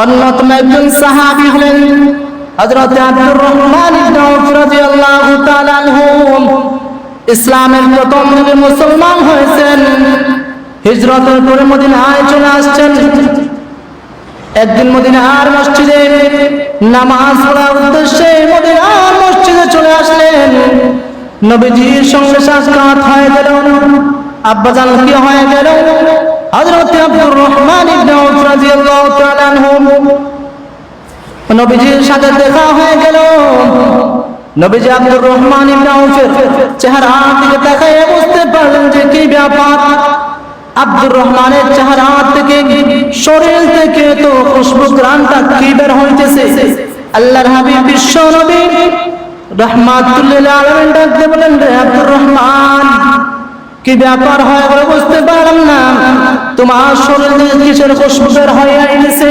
অন্যতম একজন সাহাবী হলেন হযরত আব্দুর রহমান ইবনে আউফ রাদিয়াল্লাহু তাআলা আনহু। ইসলামের প্রথম নবী মুসলমান হয়েছেন, হিজরতের পরে মদিনায় চলে আসছেন। একদিন মদিনার মসজিদে নামাজ পড়ার উদ্দেশ্যে মদিনার মসজিদে চলে আসলেন। নবীজির সঙ্গে সাক্ষাৎ হয়ে গেল। আব্বাজান কি হয়ে গেল? হযরত আব্দুর রহমান ইবনে আউফ রাদিয়াল্লাহু তাআলা আনহু নবীজির সাথে দেখা হয়ে গেল। নবীজি আব্দুর রহমান ইবনে আউফের চেহারার দিকে তাকিয়ে বুঝতে পারলেন যে কি ব্যাপার। আব্দুর রহমানের চেহারা থেকে, শরীর থেকে তো খুশবু ঘ্রাণটা কি বের হইতেছে। আল্লাহর হাবিব বিশ্ব নবী রাহমাতুল লিল আলামিন ডাকতে বলেন, রে আব্দুর রহমান, কি ব্যাপার হয় বলে বুঝতে পারলাম না, তোমার শরীর থেকে কিসের খুশবু বের হয়ে আইছে?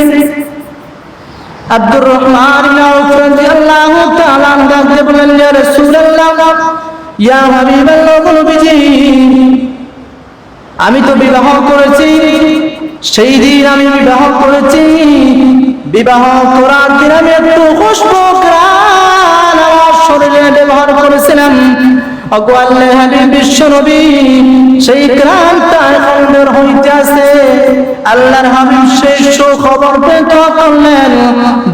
আব্দুর রহমান ইবনে আউফ রাদিয়াল্লাহু তাআলা ডাকতে বলেন, ইয়া রাসূলুল্লাহ, ইয়া হাবিবাল্লাহ, নবীজি, আমি তো বিবাহ করেছি। সেই দিন আমি বিবাহ করেছি, বিবাহ করার দিন আমি একটু খুশবু ঘ্রাণ আমার শরীরে ব্যবহার করেছিলাম। ওগো আল্লাহর হাবিব বিশ্ব নবী, সেই ঘ্রাণটা এখন বের হইতেছে। আল্লাহর হাবিব সেই সুখবর পেয়ে দোয়া করলেন,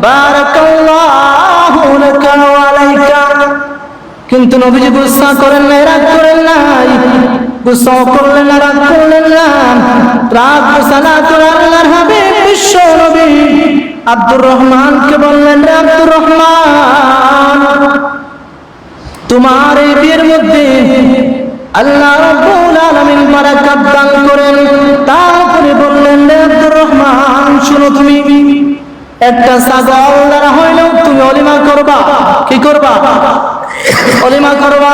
বারাকাল্লাহু লাকা ওয়া আলাইকা। কিন্তু নবীজি গুসা করেন নাই, রাগ করেন নাই, গুসা করলেন না, রাগ করলেন না। রাগ গুসা না করে আল্লাহর হাবিব বিশ্ব নবী আব্দুর রহমানকে বললেন, রে আব্দুর রহমান, তোমার এই বিয়ের মধ্যে আল্লাহ রাব্বুল আলামিন বারাকাত দান করেন। তারপরে বললেন, রে আব্দুর রহমান, শুনো, তুমি একটা ছাগল দ্বারা হইলেও তুমি অলিমা করবা। কি করবা? অলিমা করবা।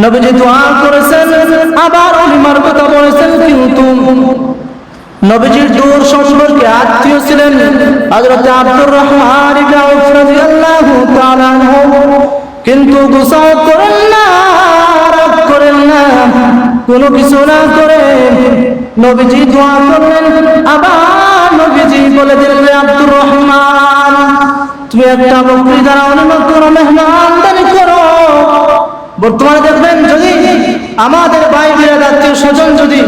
নবীজি দোয়া করেছেন, আবার অলিমার কথা বলেছেন। কিন্তু নবীজির দূর সম্পর্কে আত্মীয় ছিলেন হযরত আব্দুর রহমান ইবনে আউফ রাদিয়াল্লাহু তাআলা আনহু। কিন্তু গুসা করেন না, রাগ করেন না, কোনো কিছু না করে নবীজি দোয়া করলেন। আবার নবীজি বলে দিলেন, আব্দুর রহমান, তুমি একটা বকরি দ্বারা অলিমা করো, মেহমানদারি করো। বর্তমানে দেখবেন, যদি আমাদের ভাই বিরাট আত্মীয় স্বজন যদি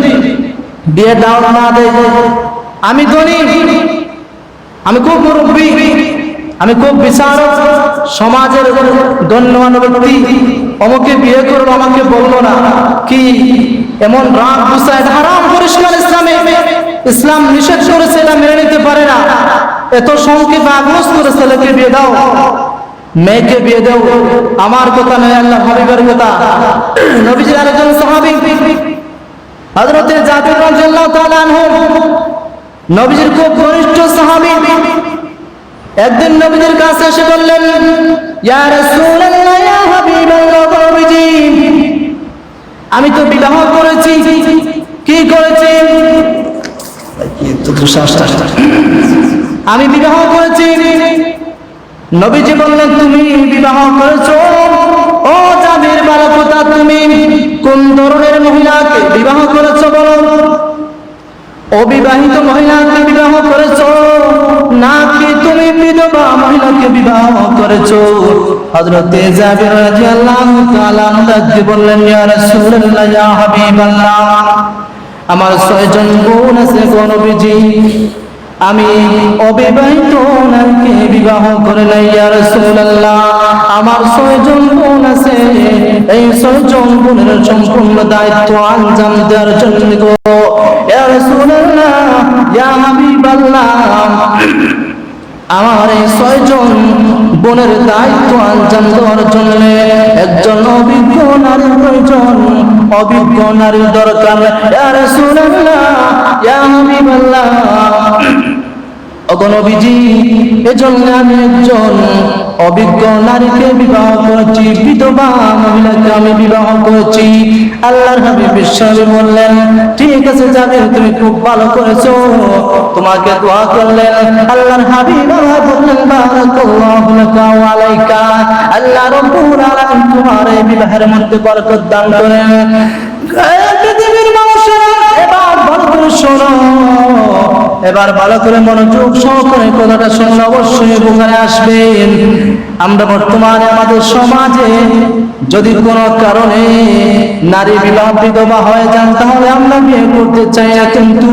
বিয়ে দাও না দেয়, আমি ধনী, আমি খুব মুরব্বী, আমি খুব বিচারক, সমাজের গণ্যমান্য ব্যক্তি, অমুকে বিয়ে করলো, আমাকে বললো না, কি এমন রাগ গুসা? এটা হারাম, পরিষ্কার ইসলামে। ইসলাম নিষেধ করেছে, এটা মেনে নিতে পারে না। এত সংক্ষেপে আগ্রহ করে ছেলেকে বিয়ে দাও, মেয়েকে বিয়ে দাও। আমার কথা নয়, আল্লাহর হাবিবের কথা। নবীজির আরেকজন সাহাবী হযরত জাবির রাদিয়াল্লাহু তাআলা আনহু, নবীজির খুব ঘনিষ্ঠ সাহাবী। একদিন নবীজির কাছে এসে বললেন, ইয়া রাসূলুল্লাহ, ইয়া হাবিবাল্লাহ, নবীজি, আমি তো বিবাহ করেছি। কি করেছি? আমি বিবাহ করেছি। নবীজি বললেন, তুমি বিবাহ করেছো? ও জাবির, ভালো কথা, তুমি কোন ধরনের মহিলাকে বিবাহ করেছো বলো? অবিবাহিত মহিলাকে বিবাহ করেছো নাকি তুমি বিধবা মহিলাকে বিবাহ করেছো? হযরত জাবির রাদিয়াল্লাহু তাআলা আনহু বললেন, ইয়া রাসূলুল্লাহ, ইয়া হাবিবাল্লাহ, আমার 6 জন বোন আছে গো নবীজি, আমি অবিবাহিত নারীকে বিবাহ করে নাই। ইয়া রাসূলুল্লাহ, আমার 6 জন বোন আছে, এই 6 জন বোনের সম্পূর্ণ দায়িত্ব আঞ্জাম দেওয়ার জন্য গো ইয়া রাসূলুল্লাহ, ইয়া হাবিবাল্লাহ, আমার এই 6 জন বোনের দায়িত্ব আঞ্জাম দেওয়ার জন্য একজন অভিজ্ঞ নারীর প্রয়োজন, অভিজ্ঞ নারীর দরকার। ইয়া রাসূলুল্লাহ, ইয়া হাবিবাল্লাহ, ওগো নবীজি, এজন্য আমি একজন অভিজ্ঞ নারীকে বিবাহ করেছি, বিধবা মহিলাকে আমি বিবাহ করেছি। আল্লাহর হাবিব বিশ্বনবী বললেন, ঠিক আছে জাবির, তুমি খুব ভালো করেছো, তোমাকে দোয়া করলেন। আল্লাহর হাবিব বললেন, বারাকাল্লাহু লাকা ওয়া আলাইকা, আল্লাহ রাব্বুল আলামিন তোমার এই বিবাহের মধ্যে বরকত দান করেন। পৃথিবীর মানুষেরা এবার ভালো করে শোনো, এবার ভালো করে মনোযোগ সহকারে কথাটা শুনলে অবশ্যই উপকারে আসবেন। আমরা বর্তমানে আমাদের সমাজে যদি কোনো কারণে নারী বিধবা হয়ে যান, তাহলে আমরা বিয়ে করতে চাই না, কিন্তু